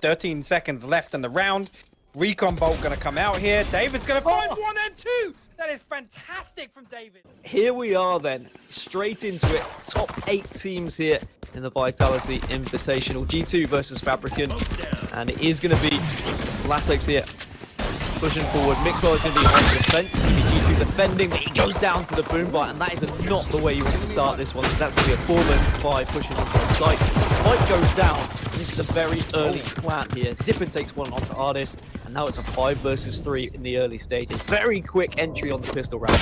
13 seconds left in the round. Recon Bolt gonna come out here. David's gonna find 1 and 2. That is fantastic from David. Here we are then, straight into it. Top 8 teams here in the Vitality Invitational. G2 versus FABRIKEN. And it is going to be Latex here pushing forward. Mixwell is going to be on defense. It's going to be G2 defending, but he goes down to the boom bite, and that is not the way you want to start this one. That's going to be a 4 versus 5 pushing onto the site. Spike goes down. This is a very early plant here. Zippin takes one onto Artist, and now it's a 5 versus 3 in the early stages. Very quick entry on the pistol round.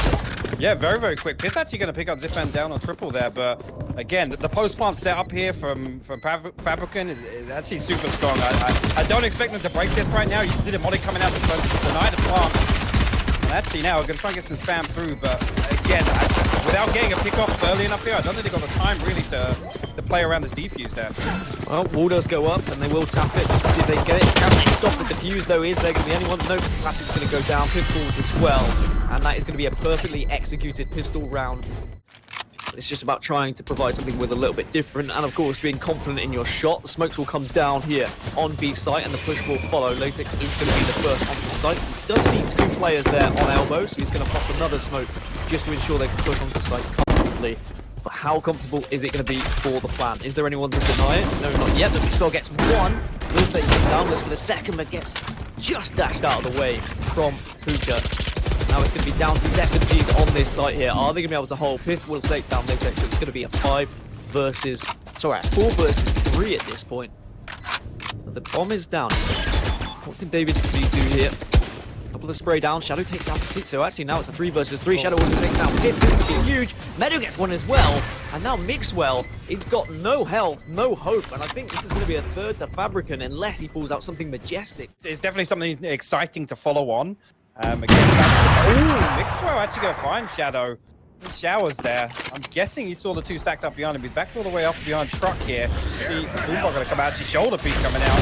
Yeah, very, very quick. Pith actually going to pick up Zipan down on triple there, but again, the post-plant setup here from FABRIKEN is actually super strong. I don't expect them to break this right now. You can see the molly coming out to deny the plant. And actually now we're going to try and get some spam through, but again, without getting a pick off early enough here, I don't think they've got the time really to play around this defuse there. Well, wall does go up, and they will tap it just to see if they can get it. Can they stop the defuse though? Is there going to be anyone? No, Classic's going to go down. Pip falls as well. And that is going to be a perfectly executed pistol round. It's just about trying to provide something with a little bit different, and of course being confident in your shot. The smokes will come down here on B site, and the push will follow. Latex is going to be the first onto site. He does see 2 players there on elbow, so he's going to pop another smoke just to ensure they can push onto site comfortably. But how comfortable is it going to be for the plan? Is there anyone to deny it? No, not yet. The pistol gets 1. Will take him down, looks for the second, but gets just dashed out of the way from Puka. Now it's going to be down to these SMGs on this site here. Are they going to be able to hold? Pith will take down Latex, so it's going to be a 4 versus 3 at this point. But the bomb is down. What can David do here? A couple of spray down. Shadow takes down Petit. So actually now it's a 3 versus 3. Shadow will take down Pith. This is huge. Meadow gets one as well. And now Mixwell, he's got no health, no hope. And I think this is going to be a 3rd to FABRIKEN unless he pulls out something majestic. It's definitely something exciting to follow on. Again, Mixwell actually going to find Shadow. He showers there. I'm guessing he saw the 2 stacked up behind him. He's backed all the way up behind Truck here. The Boombox going to come out. His shoulder piece coming out.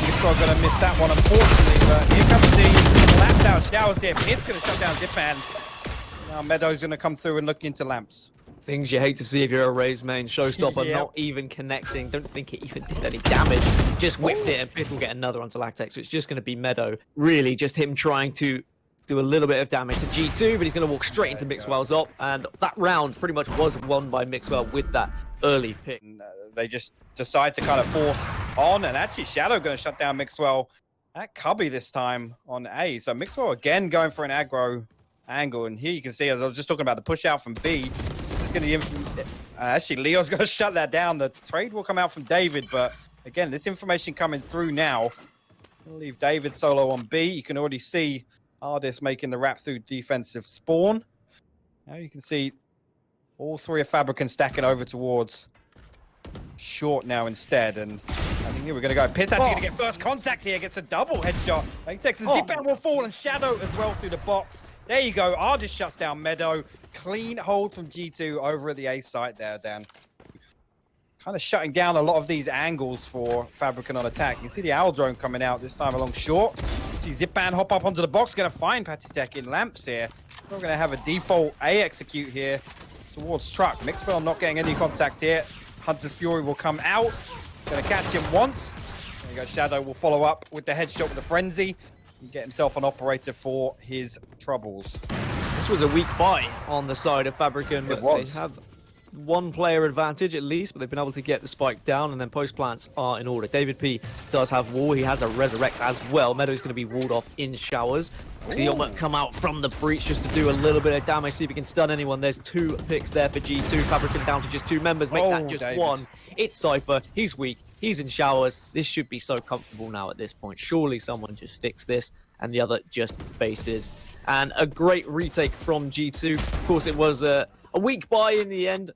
Mixwell going to miss that one, unfortunately. But here comes the laps out. Showers here. Pith's going to shut down Zipan. Now Meadow's going to come through and look into lamps. Things you hate to see if you're a Raze main. Showstopper not even connecting. Don't think it even did any damage. Just whiffed it, and Pith will get another onto Lactex. So it's just going to be Meadow. Really, just him trying to do a little bit of damage to G2, but he's going to walk straight into Mixwell's op. And that round pretty much was won by Mixwell with that early pick. They just decide to kind of force on, and actually Shadow going to shut down Mixwell at Cubby this time on A. So Mixwell again going for an aggro angle, and here you can see, as I was just talking about, the push out from B. Actually, Leo's going to shut that down. The trade will come out from David, but again, this information coming through now. We'll leave David solo on B. You can already see Ardis making the wrap through defensive spawn. Now you can see all 3 of FABRIKEN stacking over towards short now instead. And I think here we're going to go. Pith actually going to get first contact here. Gets a double headshot. Latex and Zipan will fall, and Shadow as well through the box. There you go. Ardis shuts down Meadow. Clean hold from G2 over at the A site there, Dan. Kind of shutting down a lot of these angles for FABRIKEN on attack. You can see the Owl drone coming out this time along short. You see Zipan hop up onto the box. Going to find Patitech in lamps here. We're going to have a default A execute here towards Truck. Mixwell not getting any contact here. Hunter's Fury will come out. Going to catch him once. There you go. Shadow will follow up with the headshot with the Frenzy. And get himself an operator for his troubles. This was a weak buy on the side of FABRIKEN, but they have 1 player advantage at least, but they've been able to get the spike down, and then post plants are in order. David P does have wall. He has a resurrect as well. Meadow's going to be walled off in showers. See the ultimate come out from the breach just to do a little bit of damage, see if he can stun anyone. There's 2 picks there for G2. FABRIKEN down to just 2 members. Make that just David. 1. It's Cypher. He's weak. He's in showers. This should be so comfortable now at this point. Surely someone just sticks this, and the other just faces. And a great retake from G2. Of course, it was a weak buy in the end.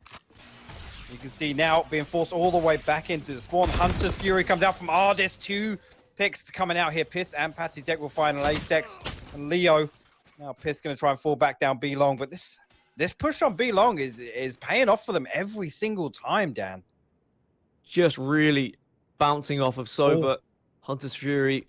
You can see now being forced all the way back into the spawn. Hunter's Fury comes out from Ardis. 2 picks coming out here. Pith and Patitech will find Latex. And Leo. Now Pith's going to try and fall back down B long. But this push on B long is paying off for them every single time, Dan. Just really bouncing off of Sober. Hunter's Fury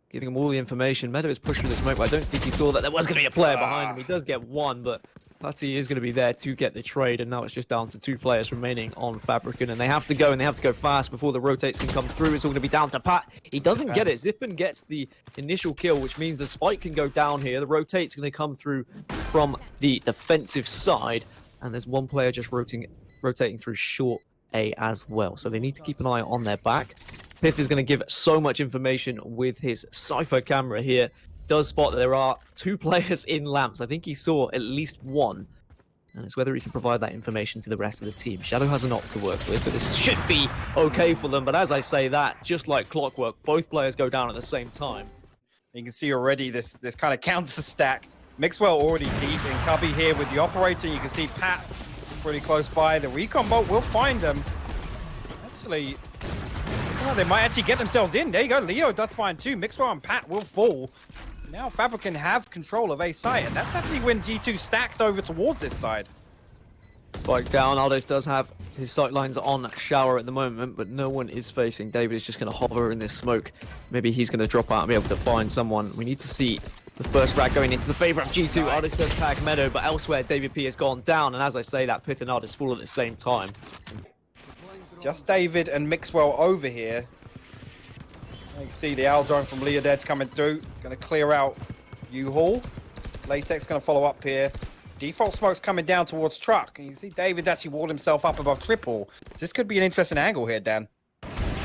giving him all the information. Meadow is pushed through the smoke, but I don't think he saw that there was going to be a player behind him. He does get 1, but Patty is going to be there to get the trade, and now it's just down to 2 players remaining on FABRIKEN, and they have to go fast before the rotates can come through. It's all going to be down to Pat. He doesn't get it. Zippin gets the initial kill, which means the spike can go down here. The rotate's going to come through from the defensive side, and there's 1 player just rotating through short A as well. So they need to keep an eye on their back. Pith is going to give so much information with his Cypher camera here. Does spot that there are 2 players in lamps. I think he saw at least 1. And it's whether he can provide that information to the rest of the team. Shadow has an op to work with, so this should be okay for them. But as I say that, just like clockwork, both players go down at the same time. You can see already this kind of counter stack. Mixwell already deep in Cubby here with the operator. You can see Pat pretty close by. The recon bolt will find them. Actually, oh, they might actually get themselves in. There you go. Leo does find 2. Mixwell and Pat will fall. Now FABRIKEN have control of A site, and that's actually when G2 stacked over towards this side. Spike down. Aldos does have his sight lines on Shower at the moment, but no one is facing. David is just going to hover in this smoke. Maybe he's going to drop out and be able to find someone. We need to see the first frag going into the favor of G2. Nice. Aldos does tag Meadow, but elsewhere David P has gone down, and as I say that, Pith and Aldos fall at the same time. Just David and Mixwell over here. You can see the Owl drone from Leoded's coming through. Going to clear out U-Haul. Latex going to follow up here. Default smoke's coming down towards Truck. And you see David actually walled himself up above Triple. This could be an interesting angle here, Dan.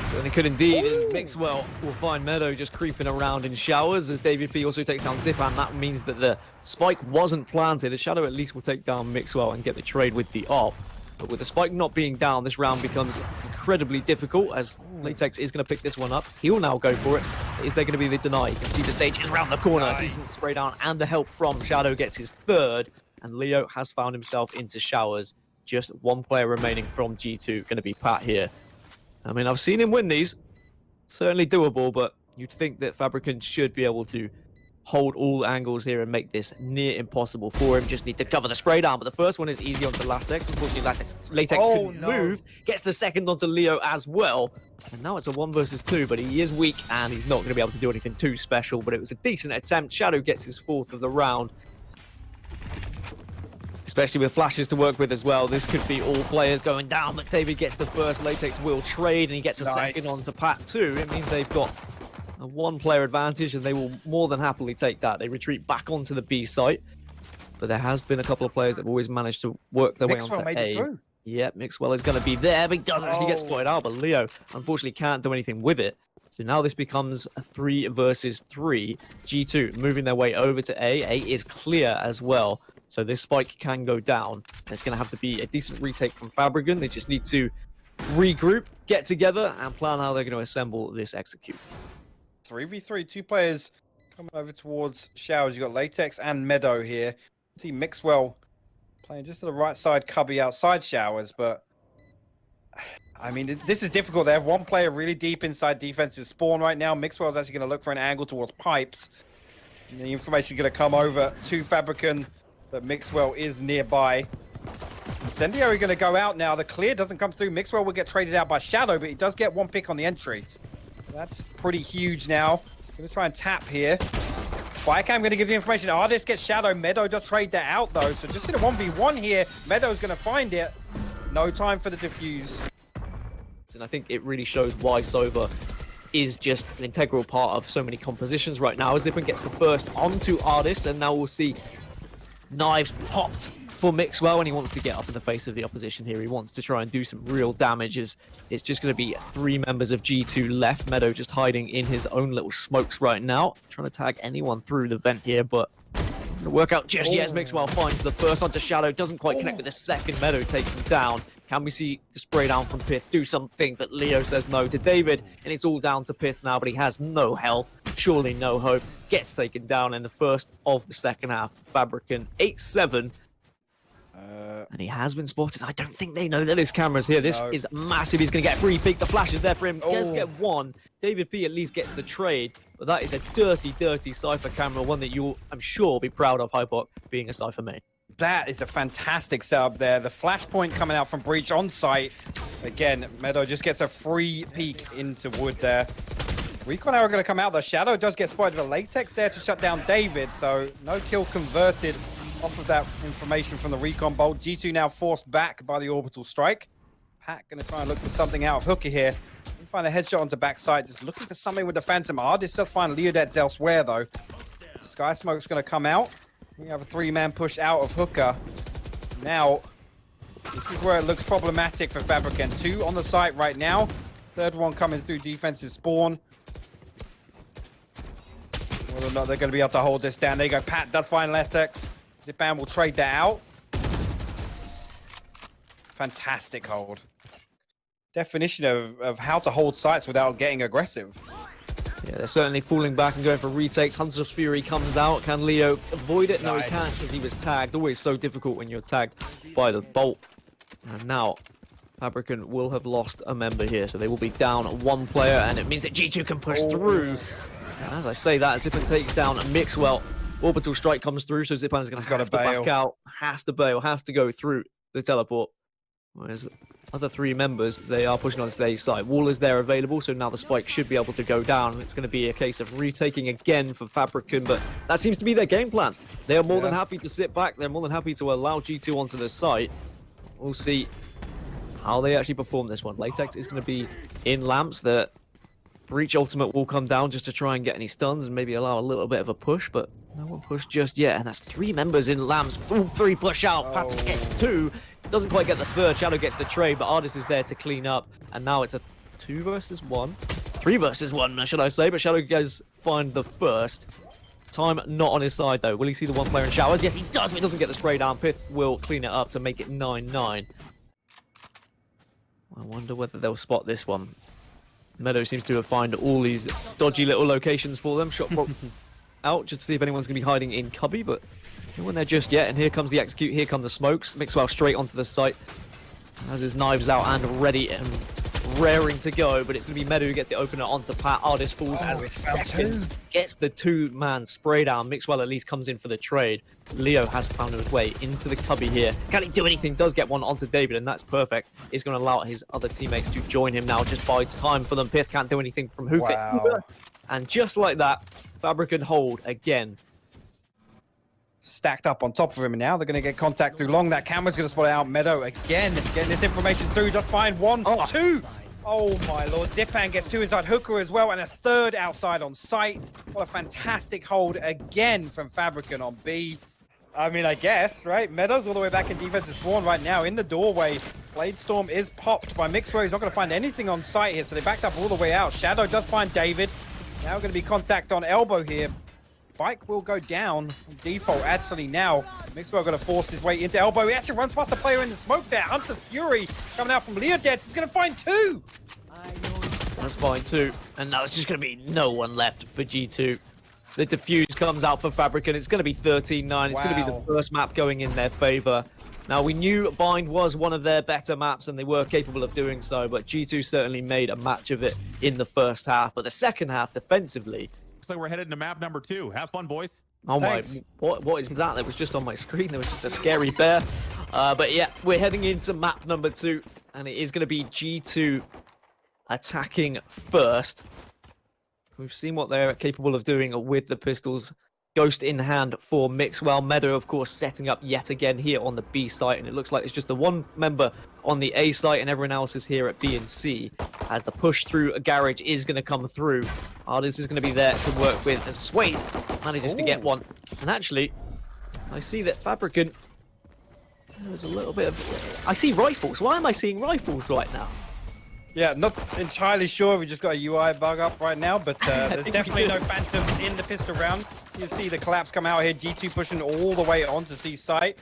Certainly could indeed. Mixwell will find Meadow just creeping around in showers as David P also takes down Zip, and that means that the spike wasn't planted. A Shadow at least will take down Mixwell and get the trade with the op. But with the spike not being down, this round becomes incredibly difficult as Latex is going to pick this one up. He'll now go for it. Is there going to be the deny? You can see the Sage is around the corner. Nice. Decent spray down and the help from Shadow gets his 3rd. And Leo has found himself into showers. Just 1 player remaining from G2. Going to be Pat here. I mean, I've seen him win these. Certainly doable, but you'd think that FABRIKEN should be able to hold all angles here and make this near impossible for him. Just need to cover the spray down, but the first one is easy onto Latex. Unfortunately, Latex couldn't move. Gets the second onto Leo as well. And now it's a 1 versus 2, but he is weak and he's not going to be able to do anything too special, but it was a decent attempt. Shadow gets his 4th of the round. Especially with flashes to work with as well. This could be all players going down, but David gets the first. Latex will trade, and he gets a second onto Pat too. It means they've got a 1-player advantage, and they will more than happily take that. They retreat back onto the B site, but there has been a couple of players that have always managed to work their way onto A. Yep, Mixwell is going to be there, but he does actually get spotted out, but Leo unfortunately can't do anything with it. So now this becomes a 3 versus 3. G2 moving their way over to A. A is clear as well. So this spike can go down. It's going to have to be a decent retake from FABRIKEN. They just need to regroup, get together, and plan how they're going to assemble this execute. 3v3, 2 players coming over towards Showers. You've got Latex and Meadow here. See Mixwell playing just to the right side, Cubby outside Showers, but I mean, this is difficult. They have 1 player really deep inside defensive spawn right now. Mixwell's actually going to look for an angle towards pipes. And the information is going to come over to FABRIKEN. But Mixwell is nearby. Incendiary going to go out now. The clear doesn't come through. Mixwell will get traded out by Shadow, but he does get 1 pick on the entry. That's pretty huge now. Going to try and tap here. Spycam going to give the information. Artist gets Shadow. Meadow does trade that out, though. So just in a 1v1 here. Meadow's going to find it. No time for the defuse. And I think it really shows why Sova is just an integral part of so many compositions right now. Zippin gets the first onto Artist, and now we'll see knives popped for Mixwell, and he wants to get up in the face of the opposition here. He wants to try and do some real damage. It's just going to be 3 members of G2 left. Meadow just hiding in his own little smokes right now. Trying to tag anyone through the vent here, but not going to work out just yet as Mixwell finds the first onto Shadow. Doesn't quite connect with the second. Meadow takes him down. Can we see the spray down from Pith do something? But Leo says no to David, and it's all down to Pith now, but he has no health. Surely no hope. Gets taken down in the first of the second half. FABRIKEN 8-7. And he has been spotted. I don't think they know that his camera's here. This is massive. He's going to get a free peek. The flash is there for him. Does get 1. David P at least gets the trade. But that is a dirty, dirty Cypher camera. One that you'll, I'm sure, be proud of, Hypoc, being a Cypher main. That is a fantastic setup there. The flashpoint coming out from Breach on site. Again, Meadow just gets a free peek into wood there. Recon arrow going to come out. The Shadow does get spotted, but Latex there to shut down David. So no kill converted off of that information from the recon bolt. G2 now forced back by the orbital strike. Pat gonna try and look for something out of Hooker here. Find a headshot onto backside, just looking for something with the Phantom. Artist does find Leodets elsewhere though. Sky Smoke's gonna come out. We have a 3-man push out of Hooker. Now, this is where it looks problematic for FABRIKEN. 2 on the site right now. Third one coming through defensive spawn. Whether or not they're going to be able to hold this down. There you go. Pat does find Letex. Zipan will trade that out. Fantastic hold. Definition of how to hold sites without getting aggressive. Yeah, they're certainly falling back and going for retakes. Hunter's Fury comes out. Can Leo avoid it? No, he can't because he was tagged. Always so difficult when you're tagged by the bolt. And now, FABRIKEN will have lost a member here, so they will be down 1 player, and it means that G2 can push through. And as I say that, Zipan takes down Mixwell. Orbital strike comes through, so Zipan is going to have to back out. Has to bail, has to go through the teleport. Whereas other 3 members, they are pushing on today's side. Wall is there available, so now the spike should be able to go down. It's going to be a case of retaking again for FABRIKEN, but that seems to be their game plan. They are more than happy to sit back. They're more than happy to allow G2 onto the site. We'll see how they actually perform this one. Latex is going to be in lamps. The Breach ultimate will come down just to try and get any stuns and maybe allow a little bit of a push, but no one pushed just yet. And that's 3 members in lamps. All 3 push out. Pats gets 2. Doesn't quite get the 3rd. Shadow gets the trade, but Artist is there to clean up. And now it's a 2 versus 1. 3 versus 1, should I say. But Shadow does find the 1st. Time not on his side, though. Will he see the 1 player in showers? Yes, he does, but he doesn't get the spray down. Pith will clean it up to make it 9-9. I wonder whether they'll spot this one. Meadow seems to have found all these dodgy little locations for them. Shot out just to see if anyone's going to be hiding in cubby, but no one there just yet. And here comes the execute, here come the smokes. Mixwell straight onto the site. Has his knives out and ready and raring to go, but it's going to be Meadow who gets the opener onto Pat. Artist falls and second gets the 2-man spray down. Mixwell at least comes in for the trade. Leo has found his way into the cubby here. Can he do anything? Does get one onto David, and that's perfect. It's going to allow his other teammates to join him now. Just bides time for them. Pith can't do anything from Hookah. Wow. And just like that, FABRIKEN hold again. Stacked up on top of him, and now they're going to get contact through long. That camera's going to spot out Meadow again, getting this information through. Just find 1, 2. Oh my lord, Zipan gets 2 inside Hooker as well, and a 3rd outside on site. What a fantastic hold again from FABRIKEN on B. I mean, I guess, right? Meadows all the way back in defensive spawn right now in the doorway. Bladestorm is popped by Mixwell. He's not going to find anything on site here, so they backed up all the way out. Shadow does find David. Now going to be contact on Elbow here. Bike will go down default. Actually, now Mixwell going to force his way into Elbow. He actually runs past the player in the smoke there. Hunter's Fury coming out from Leodets. He's going to find 2. That's fine too. And now it's just going to be no one left for G2. The defuse comes out for FABRIKEN. It's going to be 13-9. It's going to be the first map going in their favor. Now, we knew Bind was one of their better maps, and they were capable of doing so, but G2 certainly made a match of it in the first half. But the second half, defensively, looks like we're headed to map number 2. Have fun, boys. Oh Thanks. my, what is that? That was just on my screen. There was just a scary bear. But yeah, we're heading into map number 2, and it is going to be G2 attacking first. We've seen what they're capable of doing with the pistols. Ghost in hand for Mixwell. Meadow, of course, setting up yet again here on the B site, and it looks like it's just the 1 member on the A site, and everyone else is here at B and C. As the push through a garage is going to come through, Artist is going to be there to work with, and Swade manages to get one. And actually, I see that FABRIKEN, there's a little bit of... I see rifles. Why am I seeing rifles right now? Yeah, not entirely sure. We just got a UI bug up right now, but there's definitely no Phantoms in the pistol round. You see the collapse come out here. G2 pushing all the way onto C site.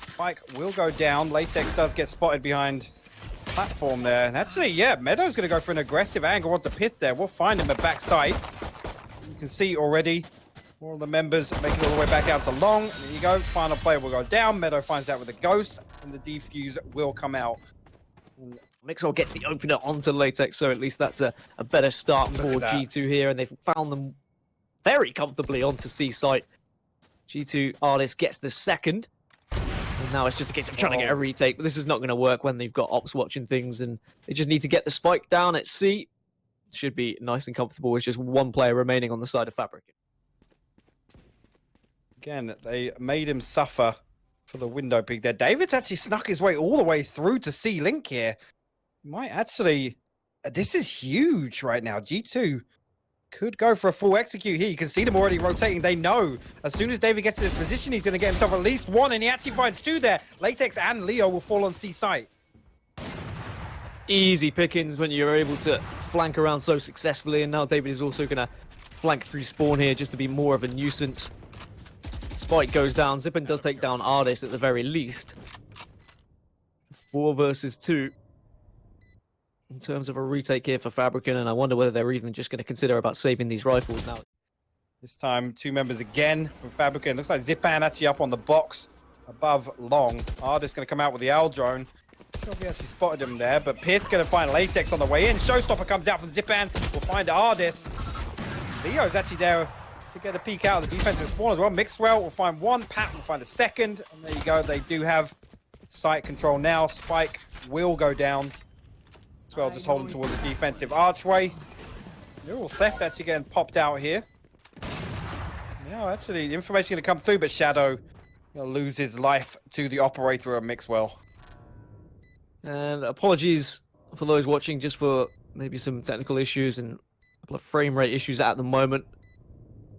Spike will go down. Latex does get spotted behind platform there. And actually, yeah, Meadow's going to go for an aggressive angle onto Pith there. We'll find him at backside. You can see already all of the members making all the way back out to long. There you go. Final player will go down. Meadow finds out with a ghost, and the defuse will come out. Mixwell gets the opener onto Latex, so at least that's a better start for G2 here, and they've found them very comfortably onto C site. G2 Artist gets the 2nd, and now it's just a case of trying to get a retake, but this is not going to work when they've got ops watching things, and they just need to get the spike down at C. Should be nice and comfortable with just 1 player remaining on the side of FABRIKEN. Again, they made him suffer for the window peek there. David's actually snuck his way all the way through to see Link here. Might actually... This is huge right now. G2 could go for a full execute here. You can see them already rotating. They know as soon as David gets to this position, he's going to get himself at least one, and he actually finds two there. Latex and Leo will fall on C site. Easy pickings when you're able to flank around so successfully, and now David is also going to flank through spawn here just to be more of a nuisance. Spike goes down. Zippin does take down Ardis at the very least. 4 versus 2 in terms of a retake here for FABRIKEN, and I wonder whether they're even just going to consider about saving these rifles now. This time, 2 members again from FABRIKEN. Looks like Zipan actually up on the box above Long. Ardis going to come out with the owl drone. Not sure if he actually spotted him there, but Pith going to find Latex on the way in. Showstopper comes out from Zipan. We'll find Ardis. Leo's actually there to get a peek out of the defensive spawn as well. Mixwell will find one. Pat will find a second. And there you go. They do have site control now. Spike will go down. Mixwell just holding towards the defensive archway. Neural Theft actually getting popped out here. Now, actually, the information going to come through, but Shadow going to lose his life to the operator of Mixwell. And apologies for those watching, just for maybe some technical issues and a couple of frame rate issues at the moment.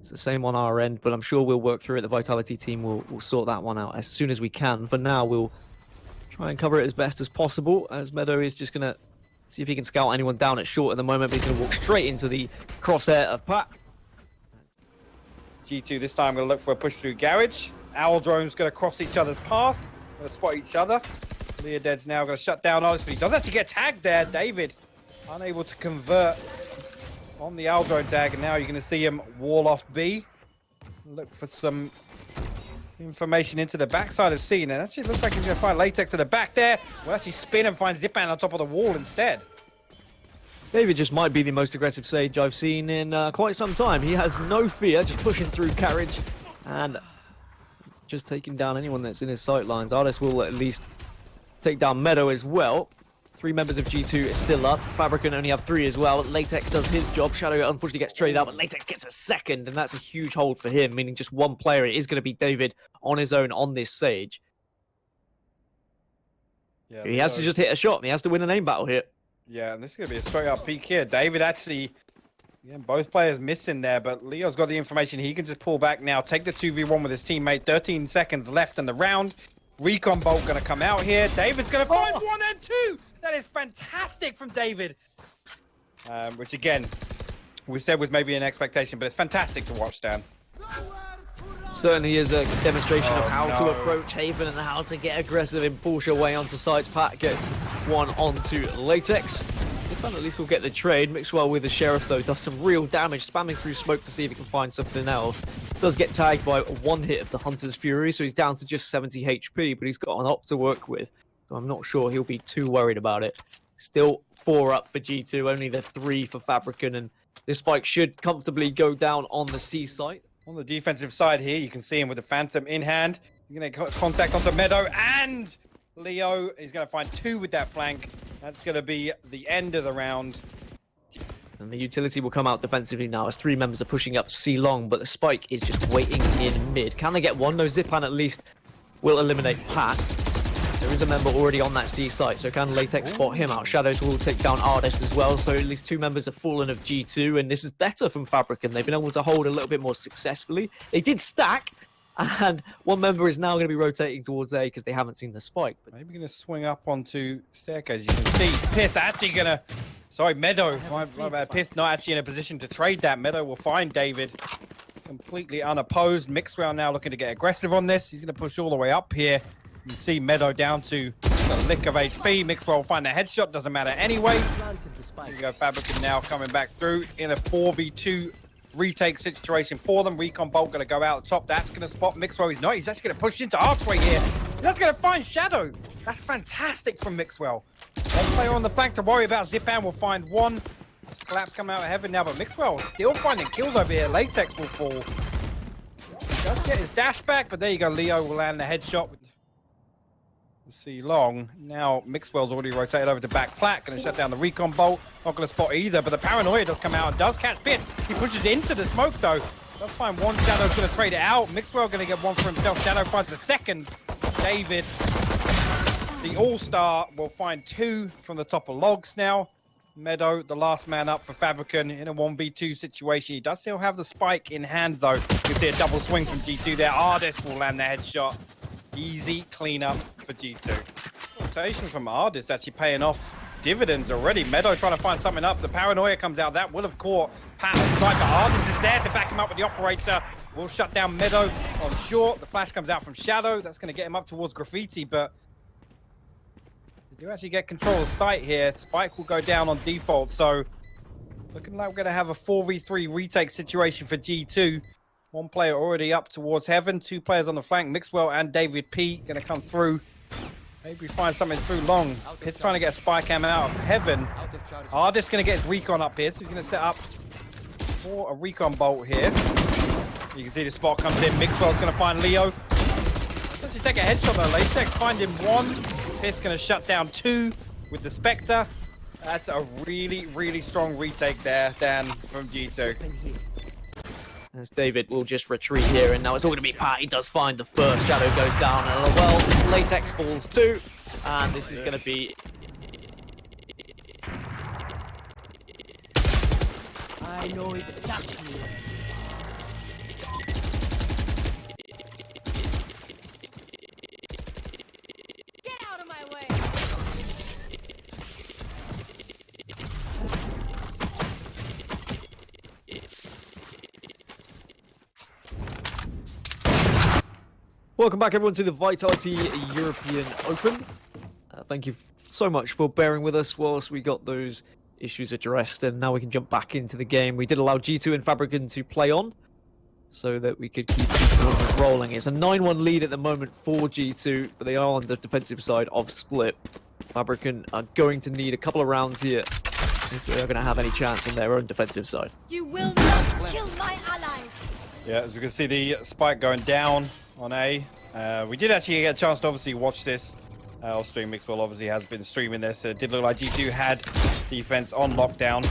It's the same on our end, but I'm sure we'll work through it. The Vitality team will sort that one out as soon as we can. For now, we'll try and cover it as best as possible, as Meadow is just going to see if he can scout anyone down at short at the moment, but he's going to walk straight into the crosshair of Pat. G2 this time going to look for a push through garage. Owl drone's going to cross each other's path. Going to spot each other. Leoded's now going to shut down Ardis, but he does actually get tagged there. David unable to convert on the owl drone tag, and now you're going to see him wall off B. Look for some information into the backside of C, and it actually looks like he's going to find Latex at the back there. We'll actually spin and find Zipan on top of the wall instead. David just might be the most aggressive Sage I've seen in quite some time. He has no fear, just pushing through carriage and just taking down anyone that's in his sight lines. Ardis will at least take down Meadow as well. 3 members of G2 is still up. FABRIKEN only have 3 as well. Latex does his job. Shadow unfortunately gets traded out, but Latex gets a second, and that's a huge hold for him, meaning just one player. It is going to be David on his own on this Sage. Yeah, he has to just hit a shot. He has to win an aim battle here. Yeah, and this is going to be a straight-up peek here. David actually, yeah, both players missing there, but Leo's got the information. He can just pull back now, take the 2v1 with his teammate. 13 seconds left in the round. Recon Bolt going to come out here. David's going to find 1 and 2. That is fantastic from David. Which, again, we said was maybe an expectation, but it's fantastic to watch, Dan. Certainly is a demonstration of how to approach Haven and how to get aggressive and push your way onto sites. Pat gets one onto Latex. Zipan at least will get the trade. Mixwell with the Sheriff, though, does some real damage, spamming through smoke to see if he can find something else. Does get tagged by 1 hit of the Hunter's Fury, so he's down to just 70 HP, but he's got an op to work with. So I'm not sure he'll be too worried about it. Still 4 up for G2, only the 3 for FABRIKEN, and this Spike should comfortably go down on the C site. On the defensive side here, you can see him with the Phantom in hand. You're going to get contact onto Meadow, and Leo is going to find 2 with that flank. That's going to be the end of the round. And the utility will come out defensively now as 3 members are pushing up C long, but the Spike is just waiting in mid. Can they get one? No, Zipan at least will eliminate Pat. There is a member already on that C site, so can Latex spot him out? Shadows will take down Ardis as well, so at least 2 members have fallen of G2, and this is better from FABRIKEN. They've been able to hold a little bit more successfully. They did stack, and 1 member is now going to be rotating towards A because they haven't seen the Spike. But maybe going to swing up onto staircase. You can see Pith actually going to... Sorry, Meadow. My bad. Pith not actually in a position to trade that. Meadow will find David completely unopposed. Mixwell now looking to get aggressive on this. He's going to push all the way up here. You can see Meadow down to a lick of HP. Mixwell will find a headshot. Doesn't matter anyway. There you go. FABRIKEN now coming back through in a 4v2 retake situation for them. Recon Bolt going to go out top. That's going to spot Mixwell. He's not. He's actually going to push into Archway here. He's not going to find Shadow. That's fantastic from Mixwell. One player on the flank to worry about. Zipan will find 1. Collapse coming out of heaven now, but Mixwell still finding kills over here. Latex will fall. He does get his dash back, but there you go. Leo will land the headshot. See long. Now Mixwell's already rotated over to back plat. Going to shut down the Recon Bolt. Not going to spot either, but the Paranoia does come out and does catch Pith. He pushes into the smoke though. Does find 1. Shadow's going to trade it out. Mixwell going to get 1 for himself. Shadow finds the second. David, the all-star, will find 2 from the top of logs now. Meadow, the last man up for FABRIKEN in a 1v2 situation. He does still have the spike in hand, though. You can see a double swing from G2 there. Ardis will land the headshot. Easy cleanup for G2. Rotation from Ardis actually paying off dividends already. Meadow trying to find something up. The paranoia comes out. That will have caught Pat on side, but Ardis is there to back him up with the operator. Will shut down Meadow on short. The flash comes out from Shadow. That's going to get him up towards Graffiti, but they do actually get control of sight here. Spike will go down on default, so looking like we're going to have a 4v3 retake situation for G2. 1 player already up towards Heaven. 2 players on the flank. Mixwell and David P going to come through. Maybe find something through long. He's trying to get a spy cam out of Heaven. Ardis going to get his recon up here, so he's going to set up for a recon bolt here. You can see the spot comes in. Mixwell's going to find Leo. Let's actually take a headshot though. Latex find him 1. Fifth going to shut down 2 with the Spectre. That's a really, really strong retake there, Dan, from G2. As David will just retreat here, and now it's all going to be Pat. He does find the first. Shadow goes down, and well, Latex falls too. And this is going to be... I know exactly. Get out of my way. Welcome back, everyone, to the Vitality European Open. Thank you so much for bearing with us whilst we got those issues addressed, and now we can jump back into the game. We did allow G2 and FABRIKEN to play on so that we could keep the tournament rolling. It's a 9-1 lead at the moment for G2, but they are on the defensive side of Split. FABRIKEN are going to need a couple of rounds here if they're going to have any chance on their own defensive side. You will not kill my allies. Yeah, as we can see the spike going down on A. We did actually get a chance to obviously watch this. Our stream Mixwell obviously has been streaming this. It did look like G2 had defense on lockdown.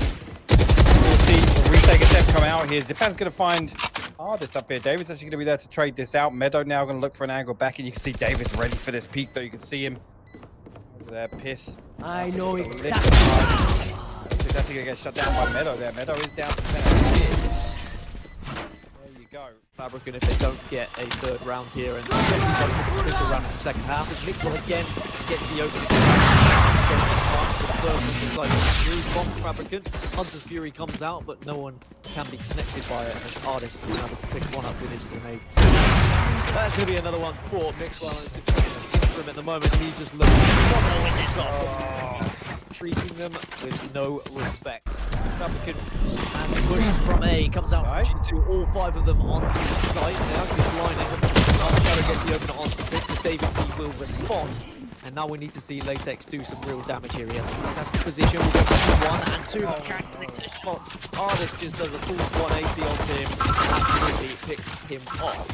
We'll see the retake attempt come out here. Zipan's going to find Ardis up here. David's actually going to be there to trade this out. Meadow now going to look for an angle back, and you can see David's ready for this peek, though. You can see him over there. Pith. I know exactly. He's actually going to get shut down by Meadow there. Meadow is down to 10. There you go. FABRIKEN, if they don't get a third round here, and a round in the second half, as Mixwell again gets the opening. From FABRIKEN, Hunter's Fury comes out, but no one can be connected by it, as Ardis is able to pick one up with his grenade. That's going to be another one for Mixwell. At the moment, he just looks treating them with no respect. FABRIKEN and push from A comes out from G2, all 5 of them onto the site now. He's lining them. Shadow gets the opener onto Victor. David P will respond. And now we need to see Latex do some real damage here. He has a fantastic position. We'll go for 1 and 2. Can't connect the shot. Ardis just does a full 180 onto him. Absolutely picks him off.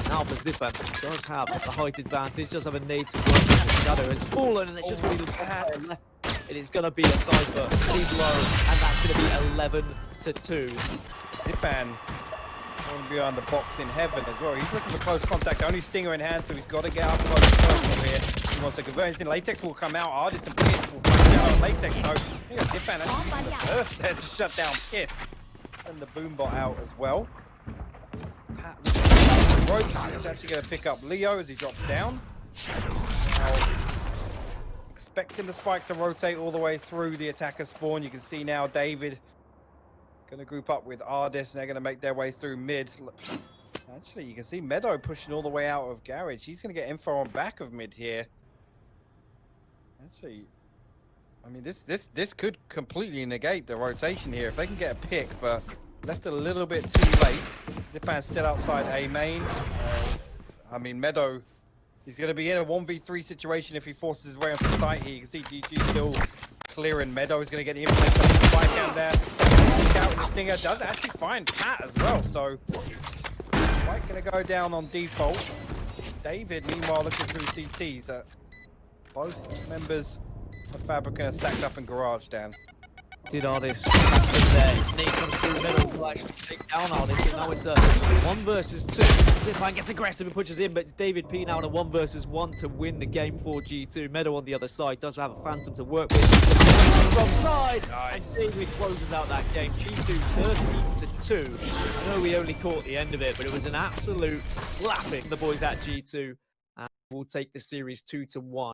Now for Zipan, does have the height advantage, does have a nade to work with. Shadow has fallen, and it's just going to be left. It is going to be a cypher. He's low, and that's going to be 11-2. Zipan going beyond the box in Heaven as well. He's looking for close contact, only Stinger in hand, so he's got to get up close from here. He wants to convert. Latex will come out. Ardis and Pith will find out. Latex, no. I think Zipan actually the first there to shut down Pith. Send the boombot out as well. Pat is actually going to pick up Leo as he drops down. Now, expecting the spike to rotate all the way through the attacker spawn. You can see now David going to group up with Ardis, and they're going to make their way through mid. Actually, you can see Meadow pushing all the way out of Garage. He's going to get info on back of mid here. Actually, I mean, this could completely negate the rotation here if they can get a pick, but left a little bit too late. Zipan's still outside A main. I mean, Meadow, he's going to be in a 1v3 situation if he forces his way onto the site here. You can see G2 still clearing. Meadow is going to get the influence on the spike down there. Out with the Stinger does actually find Pat as well, so Spike going to go down on default. David, meanwhile, looking through CTs. Both members of FABRIKEN are stacked up in Garage, Dan. Did Ardis there? Nate comes through middle to actually take down Ardis, and now it's a 1 versus 2. Zipline gets aggressive and pushes in, but it's David P now in a 1 versus 1 to win the game for G2. Meadow on the other side does have a Phantom to work with. From side, and David closes out that game. G2 13-2. I know we only caught the end of it, but it was an absolute slapping the boys at G2. And we'll take the series 2-1.